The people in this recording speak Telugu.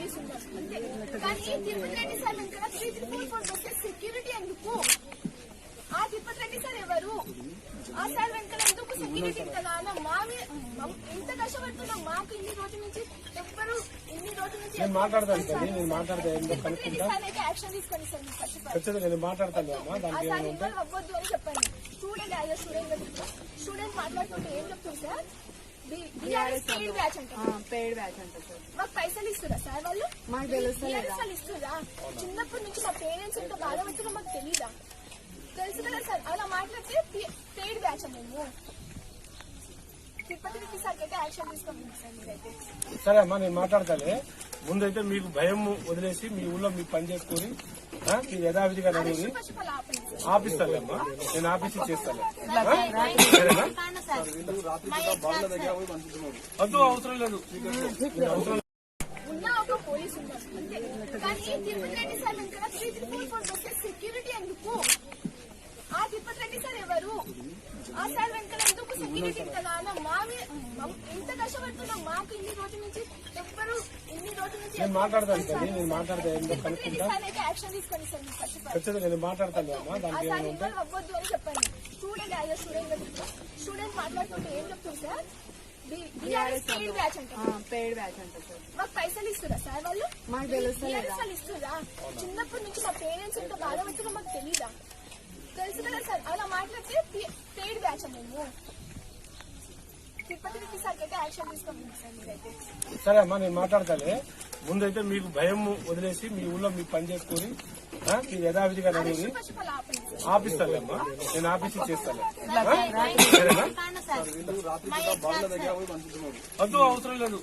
పోలీసు ఉన్నారు అంతే. కానీ తిరుపతి రెడ్డి సార్ వెనకాల 3344 వస్తే సెక్యూరిటీ ఎందుకు? ఆ తిరుపతి రెడ్డి సార్ ఎవరు? ఆ సార్ వెనకాల ఎందుకు సెక్యూరిటీ కదా అన్న? ఎంత కష్టపడుతున్నాం మాకు ఇన్ని రోజుల నుంచి ఎవ్వరు ఇన్ని రోజుల నుంచి తిరుపతి రెడ్డి సార్ అయితే యాక్షన్ తీసుకొని సార్ సార్ ఇన్వాల్వ్ అవ్వద్దు అని చెప్పండి. స్టూడెంట్ యాజ్ స్టూడెంట్ మాట్లాడుతుంటే ఏం చెప్తుంది సార్? పెయిడ్ బ్యాచ్ అంట సార్. మాకు పైసలు ఇస్తురా సార్ వాళ్ళు? మాకు తెలుస్తుంది ఇస్తురా? చిన్నప్పటి నుంచి మా పేరెంట్స్ ఎంత బాధపడుతున్నా మాకు తెలీదా? తెలుసు కదా సార్. అలా మాట్లాడితే పెయిడ్ బ్యాచ్ మేము తిరుపతి రెడ్డి సార్ అయితే యాక్షన్ తీసుకోండి సార్ మీరైతే. సరే అమ్మా, నేను మాట్లాడతానే. ముందైతే మీకు భయం వదిలేసి మీ ఊళ్ళో మీకు పని చేసుకుని మీరు యథావిధిగా నడిగి ఆపిస్తాను అమ్మా. నేను ఆఫీస్ చేస్తాను. వద్దు, అవసరం లేదు. ఉన్న ఒక పోలీసు ఉన్నారు అంతే. కానీ తిరుపతి రెడ్డి సార్ వెనకాల 3344 వస్తే సెక్యూరిటీ ఎందుకు? ఆ తిరుపతి రెడ్డి సార్ ఎవరు? ఆ సార్ వెనకాల ఎందుకు సెక్యూరిటీ కదా అన్న? ఎంత కష్టపడుతున్నాం మాకు ఇన్ని రోజుల నుంచి ఎవ్వరు ఇన్ని రోజుల నుంచి తిరుపతి రెడ్డి సార్ అయితే యాక్షన్ తీసుకొని సార్ నేను మాట్లాడతాను అమ్మా. ఆ సార్ ఇన్వాల్వ్ అవ్వద్దు అని చెప్పండి. స్టూడెంట్ యాజ్ స్టూడెంట్ మాట్లాడుతుంటే ఏం చెప్తుంది సార్? పెయిడ్ బ్యాచ్ అంట సార్. మాకు పైసలు ఇస్తురా సార్ వాళ్ళు? మాకు తెలుస్తుంది ఇస్తురా? చిన్నప్పటి నుంచి మా పేరెంట్స్ ఎంత బాధపడుతున్నా మాకు తెలీదా? తెలుసు కదా సార్. అలా మాట్లాడితే పెయిడ్ బ్యాచ్ మేము తిరుపతి రెడ్డి సార్ అయితే యాక్షన్ తీసుకోండి సార్ మీరైతే. సరే అమ్మా, నేను మాట్లాడతానే. ముందైతే మీకు భయం వదిలేసి మీ ఊళ్ళో మీకు పని చేసుకుని మీరు యథావిధిగా నడిగి ఆపిస్తాను అమ్మా. నేను ఆఫీస్ చేస్తాను. వద్దు, అవసరం లేదు.